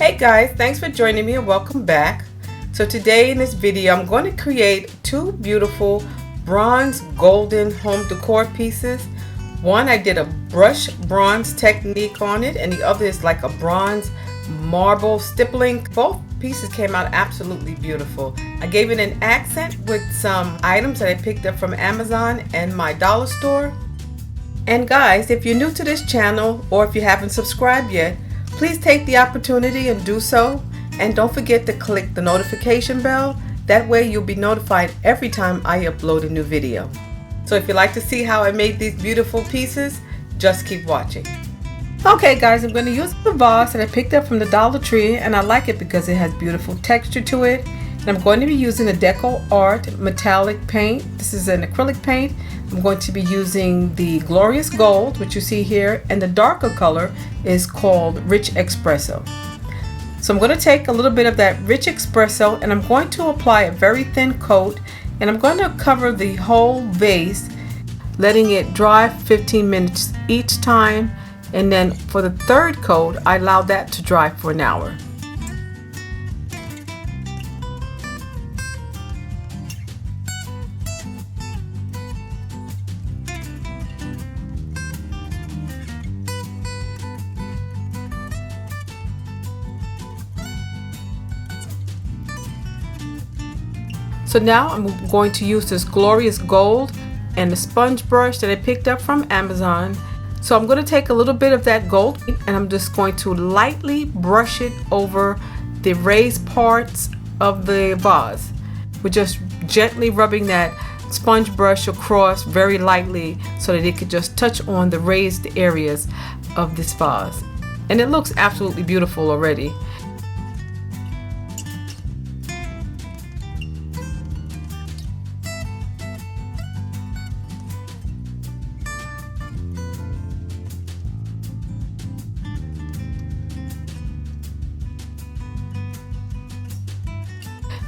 Hey guys, thanks for joining me and welcome back. So today in this video I'm going to create two beautiful bronze golden home decor pieces. One I did a brush bronze technique on it and the other is like a bronze marble stippling. Both pieces came out absolutely beautiful. I gave it an accent with some items that I picked up from Amazon and my dollar store. And guys, if you're new to this channel or if you haven't subscribed yet, please take the opportunity and do so, and don't forget to click the notification bell. That way you'll be notified every time I upload a new video. So if you'd like to see how I made these beautiful pieces, just keep watching. Okay guys, I'm going to use the vase that I picked up from the Dollar Tree, and I like it because it has beautiful texture to it. And I'm going to be using the DecoArt metallic paint. This is an acrylic paint. I'm going to be using the Glorious Gold, which you see here, and the darker color is called Rich Espresso. So I'm going to take a little bit of that Rich Espresso and I'm going to apply a very thin coat, and I'm going to cover the whole vase, letting it dry 15 minutes each time, and then for the third coat I allow that to dry for an hour. So now I'm going to use this Glorious Gold and the sponge brush that I picked up from Amazon. So I'm going to take a little bit of that gold and I'm just going to lightly brush it over the raised parts of the vase. We're just gently rubbing that sponge brush across very lightly so that it could just touch on the raised areas of this vase. And it looks absolutely beautiful already.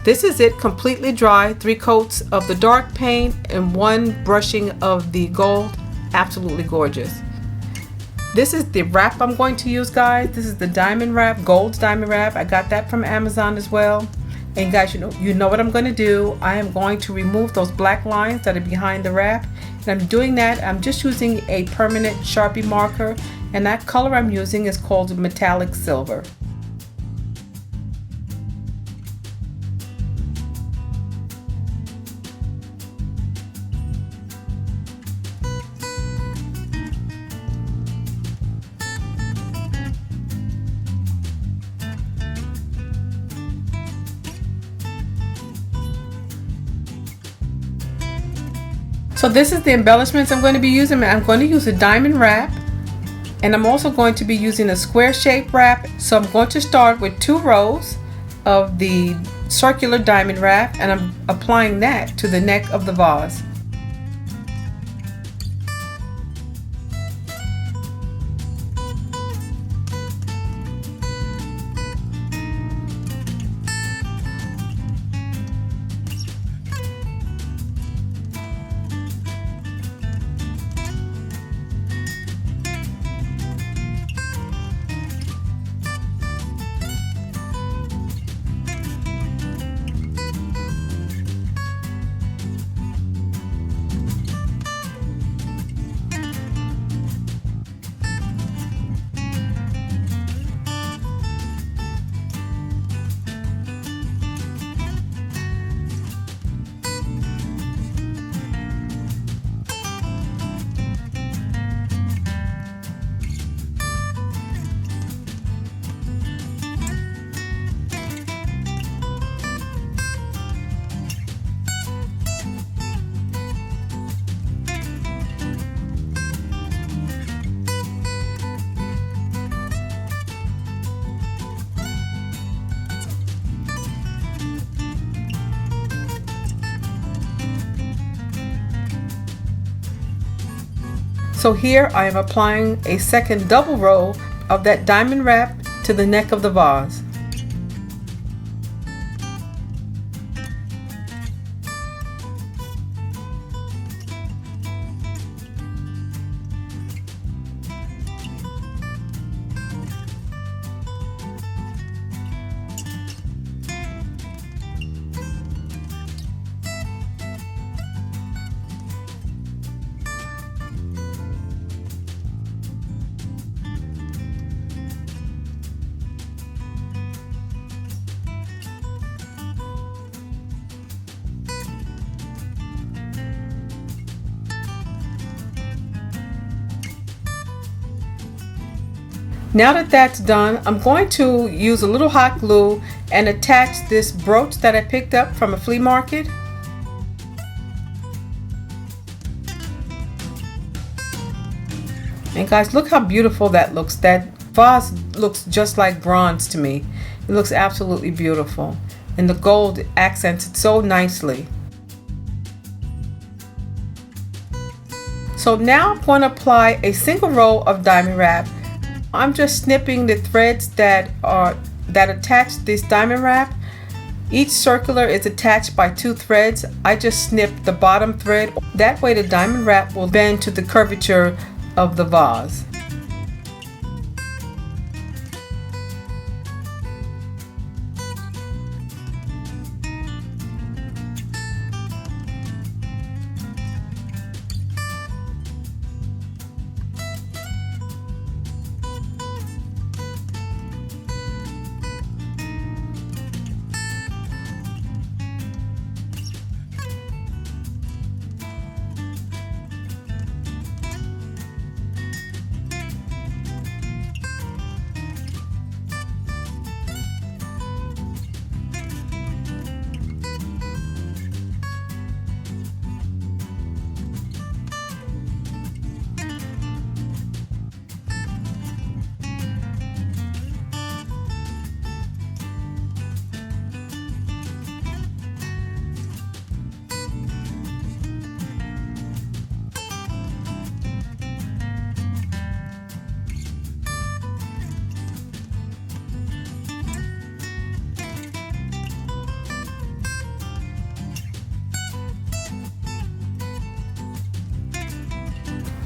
This is it completely dry, 3 coats of the dark paint and 1 brushing of the gold. Absolutely gorgeous. This is the wrap I'm going to use, guys. This is the diamond wrap, gold diamond wrap. I got that from Amazon as well. And guys, you know what I'm going to do. I am going to remove those black lines that are behind the wrap. And I'm doing that, I'm just using a permanent Sharpie marker, and that color I'm using is called metallic silver. So this is the embellishments I'm going to be using. I'm going to use a diamond wrap, and I'm also going to be using a square shape wrap. So I'm going to start with 2 rows of the circular diamond wrap, and I'm applying that to the neck of the vase. So here I am applying a second double row of that diamond wrap to the neck of the vase. Now that that's done, I'm going to use a little hot glue and attach this brooch that I picked up from a flea market. And guys, look how beautiful that looks. That vase looks just like bronze to me. It looks absolutely beautiful. And the gold accents it so nicely. So now I'm going to apply a single roll of diamond wrap. I'm just snipping the threads that attach this diamond wrap. Each circular is attached by 2 threads. I just snipped the bottom thread. That way the diamond wrap will bend to the curvature of the vase.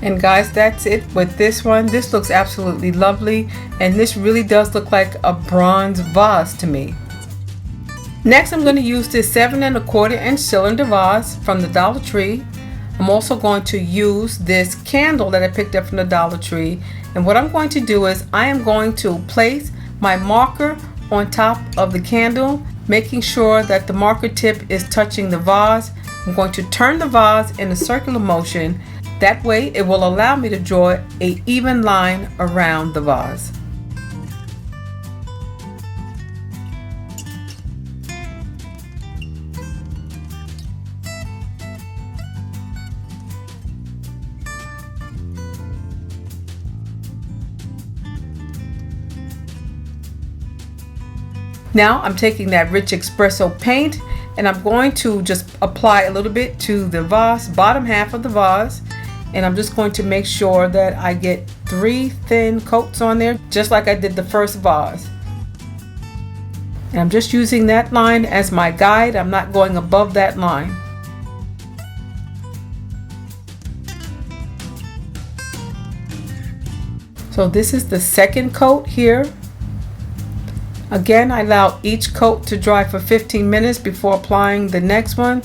And guys, that's it with this one. This looks absolutely lovely, and this really does look like a bronze vase to me. Next, I'm going to use this 7 1/4 inch cylinder vase from the Dollar Tree. I'm also going to use this candle that I picked up from the Dollar Tree. And what I'm going to do is I am going to place my marker on top of the candle, making sure that the marker tip is touching the vase. I'm going to turn the vase in a circular motion. That way it will allow me to draw an even line around the vase. Now I'm taking that rich espresso paint and I'm going to just apply a little bit to the vase, bottom half of the vase. And I'm just going to make sure that I get 3 thin coats on there, just like I did the first vase. And I'm just using that line as my guide. I'm not going above that line. So this is the second coat here. Again, I allow each coat to dry for 15 minutes before applying the next one.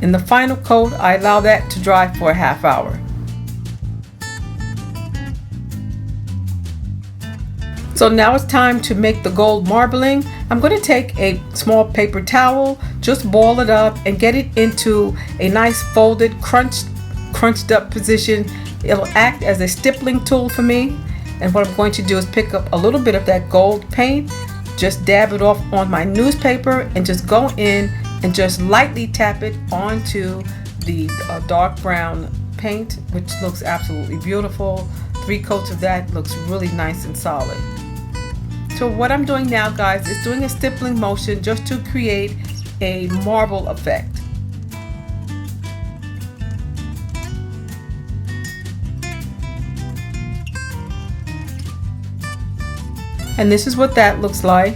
In the final coat, I allow that to dry for a half hour. So now it's time to make the gold marbling. I'm going to take a small paper towel, just ball it up and get it into a nice folded, crunched up position. It'll act as a stippling tool for me. And what I'm going to do is pick up a little bit of that gold paint, just dab it off on my newspaper and just go in and just lightly tap it onto the dark brown paint, which looks absolutely beautiful. 3 coats of that looks really nice and solid. So what I'm doing now, guys, is doing a stippling motion just to create a marble effect. And this is what that looks like.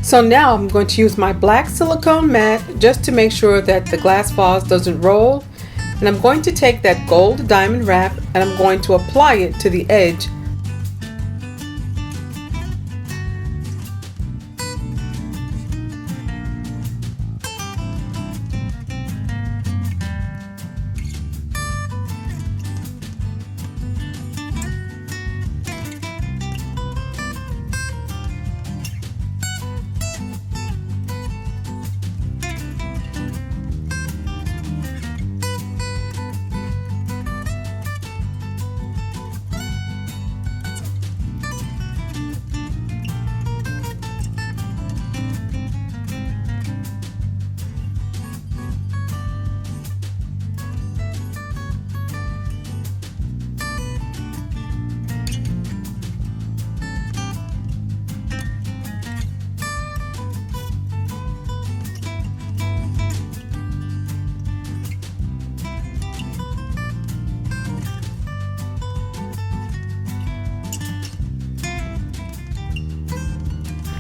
So now I'm going to use my black silicone mat just to make sure that the glass vase doesn't roll. And I'm going to take that gold diamond wrap and I'm going to apply it to the edge.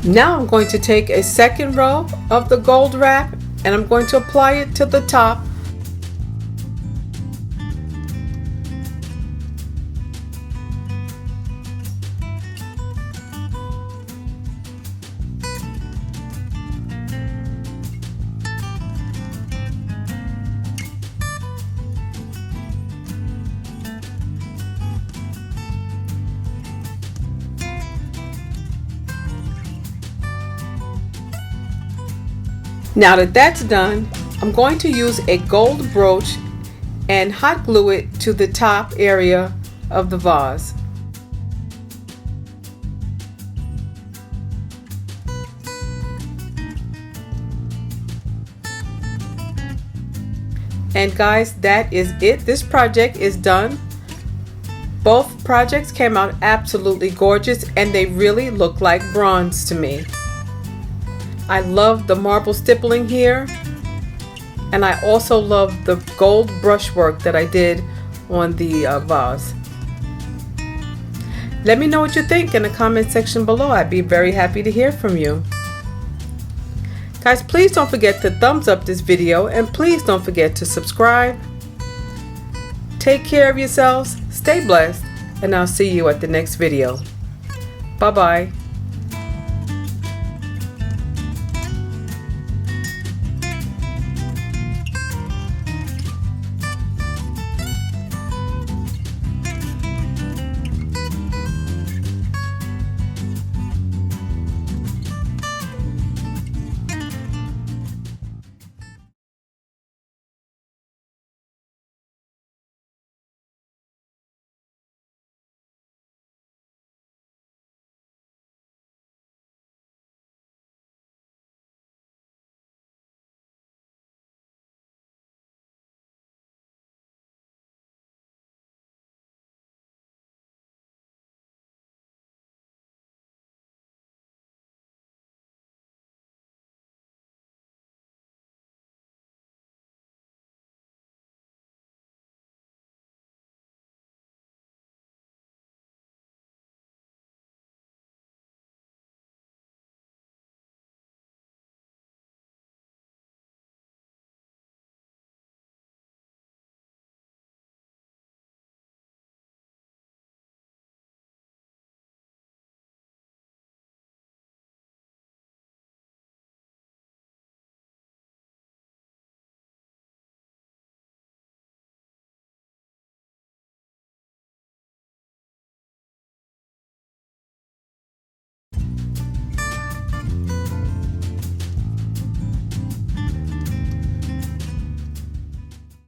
Now I'm going to take a second row of the gold wrap and I'm going to apply it to the top. Now that that's done, I'm going to use a gold brooch and hot glue it to the top area of the vase. And guys, that is it. This project is done. Both projects came out absolutely gorgeous and they really look like bronze to me. I love the marble stippling here, and I also love the gold brushwork that I did on the vase. Let me know what you think in the comment section below. I'd be very happy to hear from you. Guys, please don't forget to thumbs up this video and please don't forget to subscribe. Take care of yourselves, stay blessed, and I'll see you at the next video. Bye bye.